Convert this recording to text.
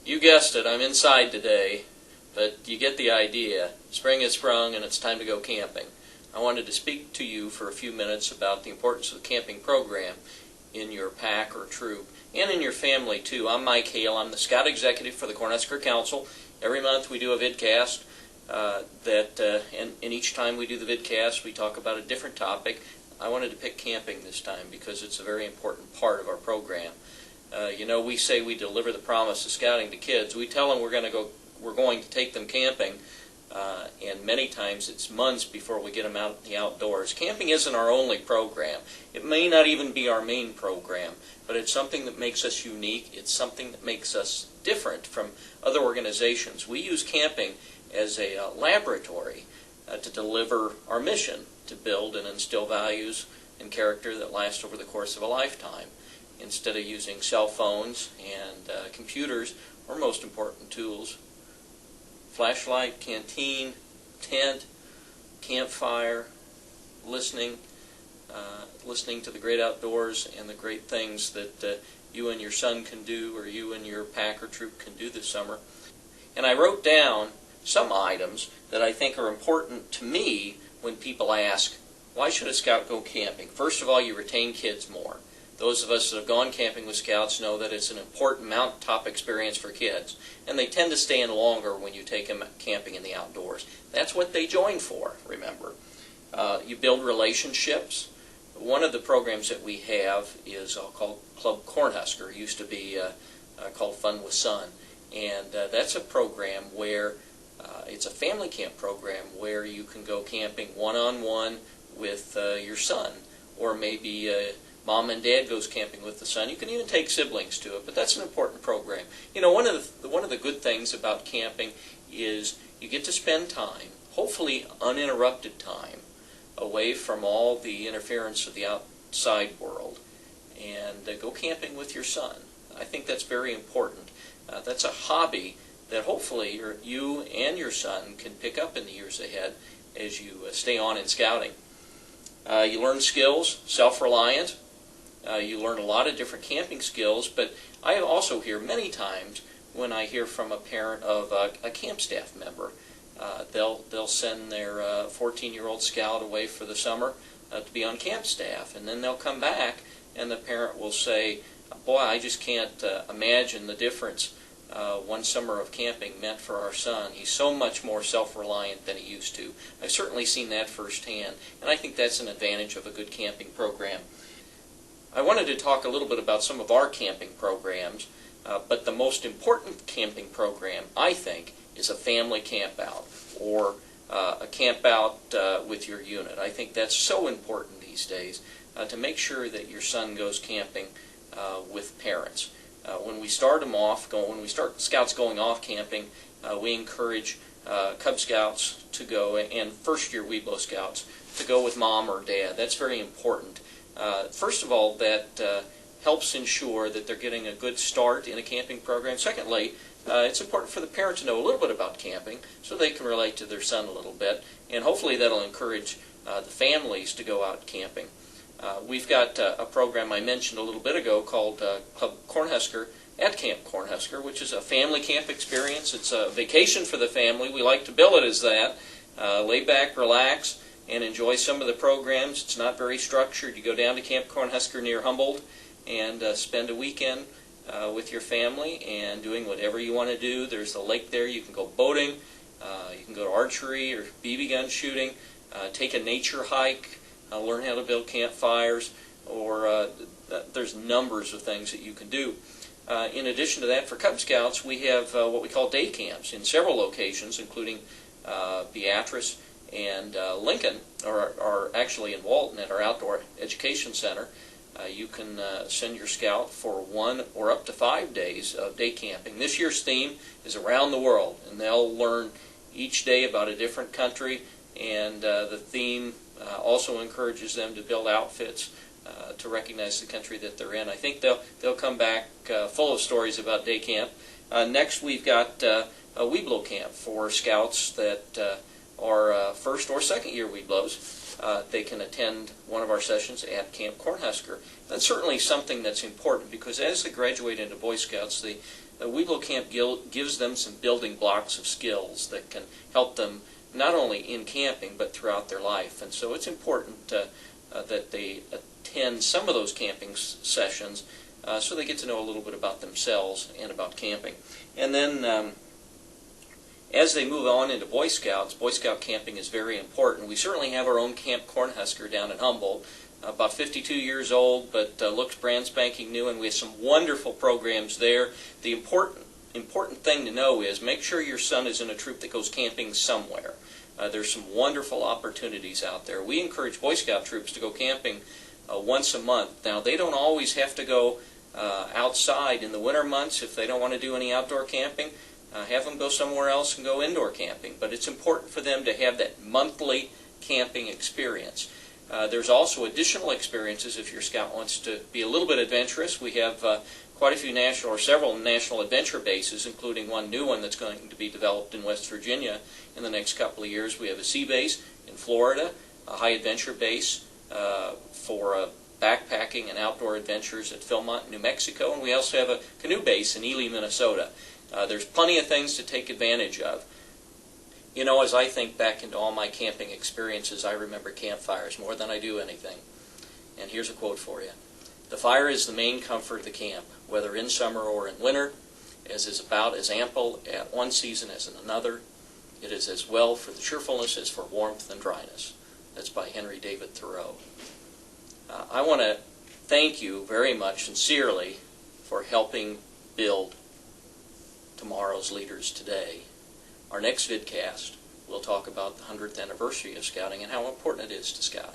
You guessed it, I'm inside today, but you get the idea. Spring has sprung and it's time to go camping. I wanted to speak to you for a few minutes about the importance of the camping program in your pack or troop, and in your family too. I'm Mike Hale. I'm the Scout Executive for the Cornhusker Council. Every month we do a vidcast, and each time we do the vidcast we talk about a different topic. I wanted to pick camping this time because it's a very important part of our program. We say we deliver the promise of scouting to kids. We tell them we're going to take them camping, and many times it's months before we get them out in the outdoors. Camping isn't our only program. It may not even be our main program, but it's something that makes us unique. It's something that makes us different from other organizations. We use camping as a laboratory to deliver our mission, to build and instill values and character that last over the course of a lifetime. Instead of using cell phones and computers, our most important tools: flashlight, canteen, tent, campfire, listening to the great outdoors and the great things that you and your son can do, or you and your pack or troop can do this summer. And I wrote down some items that I think are important to me when people ask, why should a scout go camping? First of all, you retain kids more. Those of us that have gone camping with scouts know that it's an important mountaintop experience for kids, and they tend to stay in longer when you take them camping in the outdoors. That's what they join for, remember. You build relationships. One of the programs that we have is called Club Cornhusker. It used to be called Fun with Son, and that's a program where it's a family camp program where you can go camping one-on-one with your son, or maybe Mom and Dad goes camping with the son. You can even take siblings to it, but that's an important program. One of the good things about camping is you get to spend time, hopefully uninterrupted time, away from all the interference of the outside world, and go camping with your son. I think that's very important. That's a hobby that hopefully you and your son can pick up in the years ahead as you stay on in scouting. You learn skills, self-reliant. You learn a lot of different camping skills, but I also hear many times when I hear from a parent of a camp staff member, they'll send their 14-year-old scout away for the summer to be on camp staff, and then they'll come back and the parent will say, boy, I just can't imagine the difference one summer of camping meant for our son. He's so much more self-reliant than he used to. I've certainly seen that firsthand, and I think that's an advantage of a good camping program. I wanted to talk a little bit about some of our camping programs, but the most important camping program, I think, is a family campout, or a campout with your unit. I think that's so important these days, to make sure that your son goes camping with parents. When we start scouts going off camping, we encourage Cub Scouts to go, and first-year Weeblo Scouts to go with mom or dad. That's very important. First of all, that helps ensure that they're getting a good start in a camping program. Secondly, it's important for the parent to know a little bit about camping so they can relate to their son a little bit, and hopefully that'll encourage the families to go out camping. We've got a program I mentioned a little bit ago called Club Cornhusker at Camp Cornhusker, which is a family camp experience. It's a vacation for the family. We like to bill it as that. Lay back, relax, and enjoy some of the programs. It's not very structured. You go down to Camp Cornhusker near Humboldt and spend a weekend with your family and doing whatever you want to do. There's a lake there. You can go boating. You can go to archery or BB gun shooting. Take a nature hike. Learn how to build campfires, or there's numbers of things that you can do. In addition to that, for Cub Scouts, we have what we call day camps in several locations, including Beatrice and Lincoln, are actually in Walton at our Outdoor Education Center. You can send your scout for 1 or up to 5 days of day camping. This year's theme is around the world, and they'll learn each day about a different country, and the theme also encourages them to build outfits to recognize the country that they're in. I think they'll come back full of stories about day camp. Next, we've got a Weeblo camp for scouts that are first or second year Weeblos. They can attend one of our sessions at Camp Cornhusker. That's certainly something that's important, because as they graduate into Boy Scouts, the Weeblo Camp gives them some building blocks of skills that can help them not only in camping but throughout their life. And so it's important that they attend some of those camping sessions so they get to know a little bit about themselves and about camping. And then as they move on into Boy Scouts, Boy Scout camping is very important. We certainly have our own Camp Cornhusker down in Humboldt, about 52 years old, but looks brand spanking new, and we have some wonderful programs there. The important thing to know is make sure your son is in a troop that goes camping somewhere. There's some wonderful opportunities out there. We encourage Boy Scout troops to go camping once a month. Now, they don't always have to go outside in the winter months if they don't want to do any outdoor camping. Have them go somewhere else and go indoor camping. But it's important for them to have that monthly camping experience. There's also additional experiences if your scout wants to be a little bit adventurous. We have quite a few national or several national adventure bases, including one new one that's going to be developed in West Virginia in the next couple of years. We have a sea base in Florida, a high adventure base for backpacking and outdoor adventures at Philmont, New Mexico, and we also have a canoe base in Ely, Minnesota. There's plenty of things to take advantage of. You know, as I think back into all my camping experiences, I remember campfires more than I do anything. And here's a quote for you. "The fire is the main comfort of the camp, whether in summer or in winter, as is about as ample at one season as in another. It is as well for the cheerfulness as for warmth and dryness." That's by Henry David Thoreau. I want to thank you very much, sincerely, for helping build tomorrow's leaders today. Our next vidcast, we'll talk about the 100th anniversary of Scouting and how important it is to Scout.